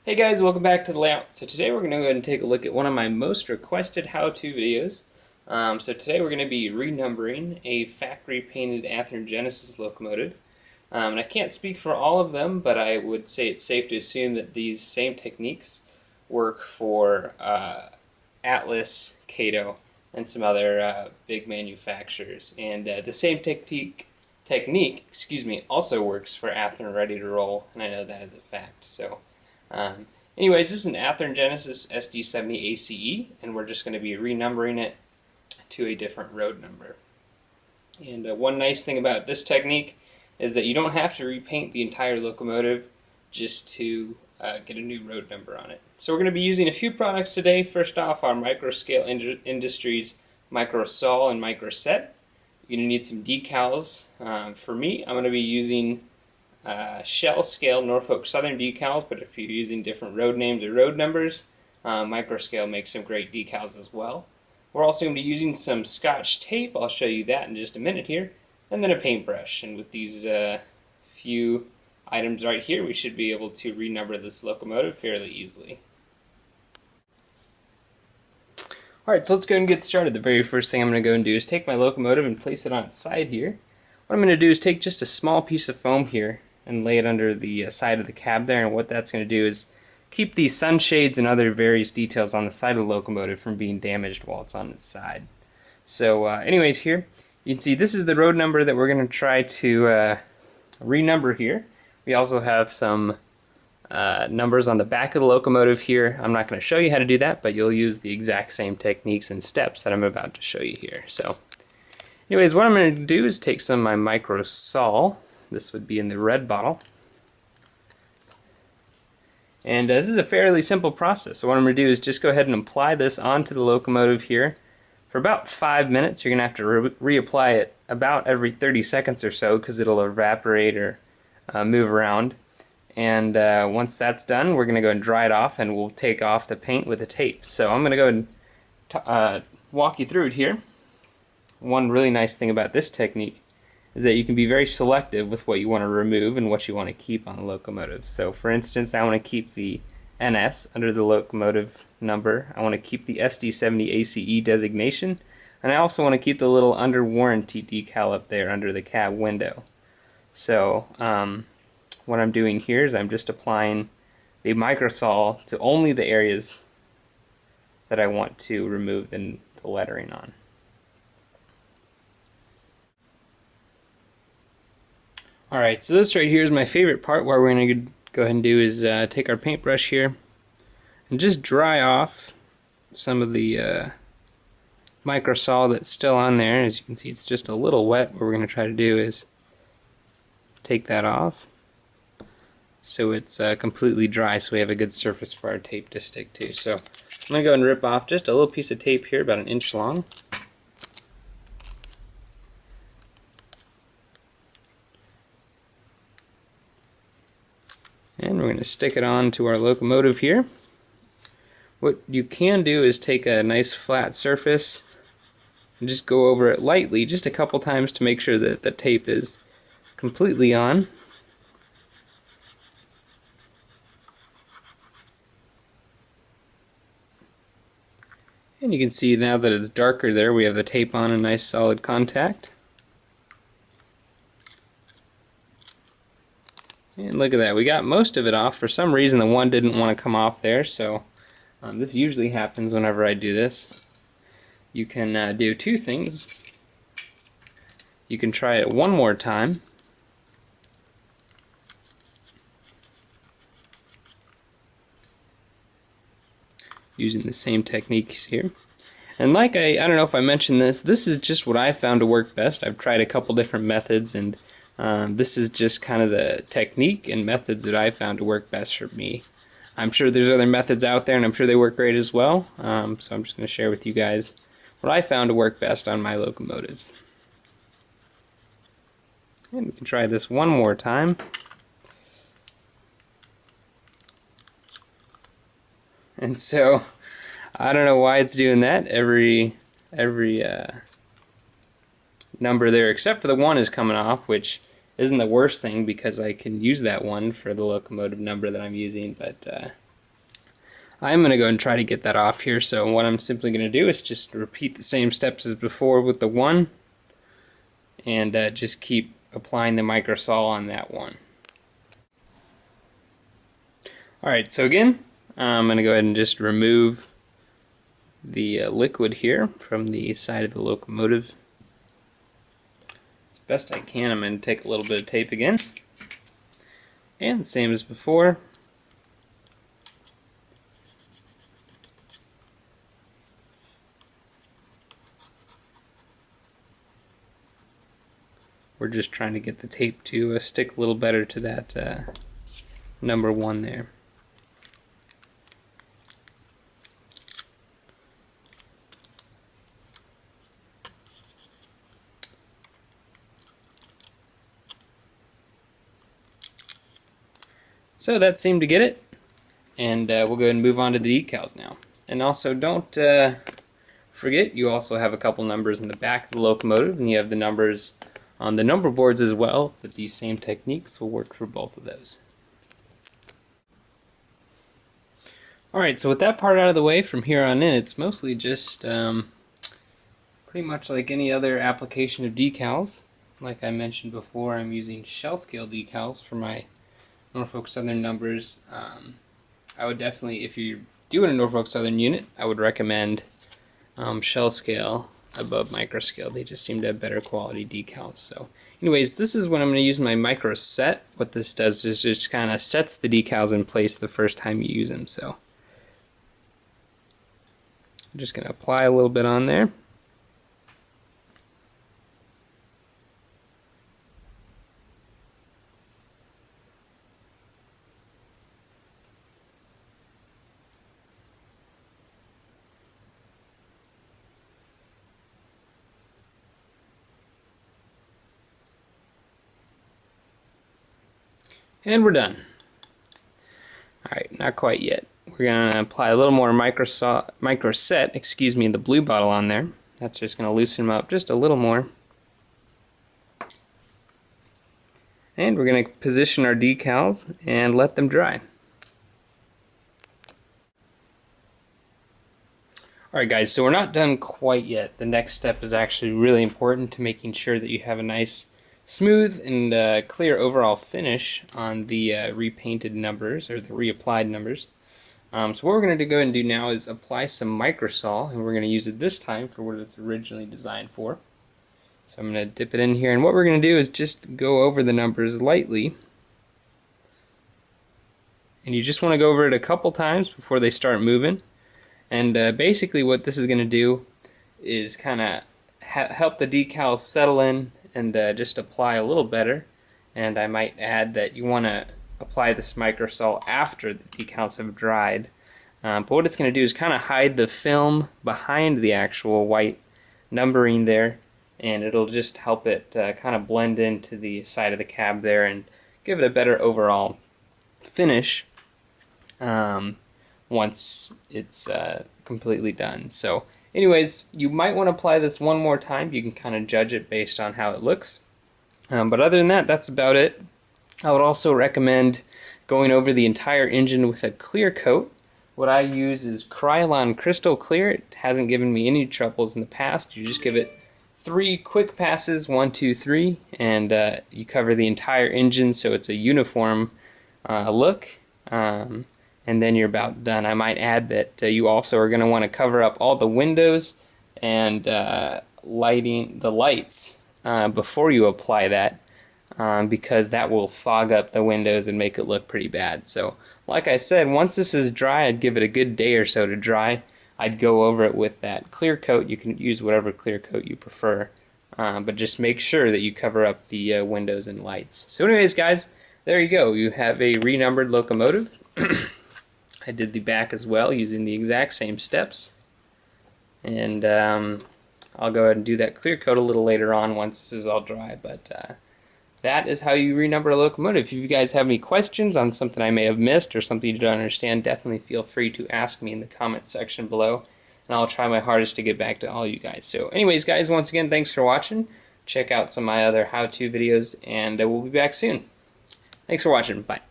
Hey guys, welcome back to the layout. So today we're going to go ahead and take a look at one of my most requested how-to videos. So today we're going to be renumbering a factory painted Athearn Genesis locomotive. And I can't speak for all of them, but I would say it's safe to assume that these same techniques work for Atlas, Cato, and some other big manufacturers. And the same technique, also works for Athearn Ready to Roll, and I know that is a fact. So. Anyways, this is an Athearn Genesis SD70 ACE, and we're just going to be renumbering it to a different road number. And one nice thing about this technique is that you don't have to repaint the entire locomotive just to get a new road number on it. So we're going to be using a few products today. First off, our Microscale Industries Micro Saw and Micro Set. You're going to need some decals. For me, I'm going to be using shell scale Norfolk Southern decals, but if you're using different road names or road numbers, Microscale makes some great decals as well. We're also going to be using some Scotch tape. I'll show you that in just a minute here, and then a paintbrush. And with these few items right here, we should be able to renumber this locomotive fairly easily. Alright, so let's go and get started. The very first thing I'm going to go and do is take my locomotive and place it on its side here. What I'm going to do is take just a small piece of foam here and lay it under the side of the cab there, and what that's going to do is keep the sunshades and other various details on the side of the locomotive from being damaged while it's on its side. So anyways, here you can see this is the road number that we're going to try to renumber here. We also have some numbers on the back of the locomotive here. I'm not going to show you how to do that, but you'll use the exact same techniques and steps that I'm about to show you here. So anyways, what I'm going to do is take some of my Micro Saw. This would be in the red bottle. And this is a fairly simple process. So what I'm going to do is just go ahead and apply this onto the locomotive here for about 5 minutes. You're going to have to reapply it about every 30 seconds or so because it'll evaporate or move around. And once that's done, we're going to go and dry it off, and we'll take off the paint with a tape. So I'm going to go and walk you through it here. One really nice thing about this technique is that you can be very selective with what you want to remove and what you want to keep on the locomotive. So for instance, I want to keep the NS under the locomotive number. I want to keep the SD70 ACE designation, and I also want to keep the little under warranty decal up there under the cab window. So what I'm doing here is I'm just applying the Micro Saw to only the areas that I want to remove the lettering on. Alright, so this right here is my favorite part. What we're going to go ahead and do is take our paintbrush here and just dry off some of the Micro Saw that's still on there. As you can see, it's just a little wet. What we're going to try to do is take that off so it's completely dry, so we have a good surface for our tape to stick to. So I'm going to go and rip off just a little piece of tape here, about 1 inch long. And we're going to stick it on to our locomotive here. What you can do is take a nice flat surface and just go over it lightly, just a couple times to make sure that the tape is completely on. And you can see now that it's darker there, we have the tape on a nice solid contact. And look at that, we got most of it off. For some reason the one didn't want to come off there, so this usually happens whenever I do this. You can do two things. You can try it one more time. Using the same techniques here. And like I don't know if I mentioned this is just what I found to work best. I've tried a couple different methods, and this is just kind of the technique and methods that I found to work best for me. I'm sure there's other methods out there, and I'm sure they work great as well. So I'm just going to share with you guys what I found to work best on my locomotives. And we can try this one more time. And so I don't know why it's doing that. Every number there except for the 1 is coming off, which isn't the worst thing because I can use that one for the locomotive number that I'm using, but I'm going to go and try to get that off here. So what I'm simply going to do is just repeat the same steps as before with the one, and just keep applying the microsol on that one. Alright, so again, I'm going to go ahead and just remove the liquid here from the side of the locomotive. As best I can, I'm going to take a little bit of tape again. And same as before. We're just trying to get the tape to stick a little better to that number 1 there. So that seemed to get it, and we'll go ahead and move on to the decals now. And also don't forget, you also have a couple numbers in the back of the locomotive, and you have the numbers on the number boards as well, but these same techniques will work for both of those. Alright, so with that part out of the way, from here on in, it's mostly just pretty much like any other application of decals. Like I mentioned before, I'm using shell scale decals for my Norfolk Southern numbers. I would definitely, if you're doing a Norfolk Southern unit, I would recommend shell scale above micro scale. They just seem to have better quality decals. So anyways, this is when I'm going to use my micro set. What this does is just kind of sets the decals in place the first time you use them. So I'm just going to apply a little bit on there. And we're done. Alright, not quite yet. We're going to apply a little more micro set, in the blue bottle on there. That's just going to loosen them up just a little more. And we're going to position our decals and let them dry. Alright guys, so we're not done quite yet. The next step is actually really important to making sure that you have a nice smooth and clear overall finish on the repainted numbers, or the reapplied numbers. So what we're going to go ahead and do now is apply some microsol, and we're going to use it this time for what it's originally designed for. So I'm going to dip it in here, and what we're going to do is just go over the numbers lightly. And you just want to go over it a couple times before they start moving. And basically what this is going to do is kind of help the decals settle in and just apply a little better. And I might add that you want to apply this microsol after the decals have dried. But what it's going to do is kind of hide the film behind the actual white numbering there, and it'll just help it kind of blend into the side of the cab there and give it a better overall finish once it's completely done. So anyways, you might want to apply this one more time. You can kind of judge it based on how it looks. But other than that, that's about it. I would also recommend going over the entire engine with a clear coat. What I use is Krylon Crystal Clear. It hasn't given me any troubles in the past. You just give it 3 quick passes, 1, 2, 3, and you cover the entire engine so it's a uniform look. And then you're about done. I might add that you also are going to want to cover up all the windows and lighting the lights before you apply that, because that will fog up the windows and make it look pretty bad. So like I said, once this is dry, I'd give it a good day or so to dry. I'd go over it with that clear coat. You can use whatever clear coat you prefer, but just make sure that you cover up the windows and lights. So anyways guys, there you go. You have a renumbered locomotive. I did the back as well using the exact same steps, and I'll go ahead and do that clear coat a little later on once this is all dry. But that is how you renumber a locomotive. If you guys have any questions on something I may have missed or something you don't understand, definitely feel free to ask me in the comment section below, and I'll try my hardest to get back to all you guys. So anyways guys, once again, thanks for watching. Check out some of my other how-to videos, and we'll be back soon. Thanks for watching. Bye.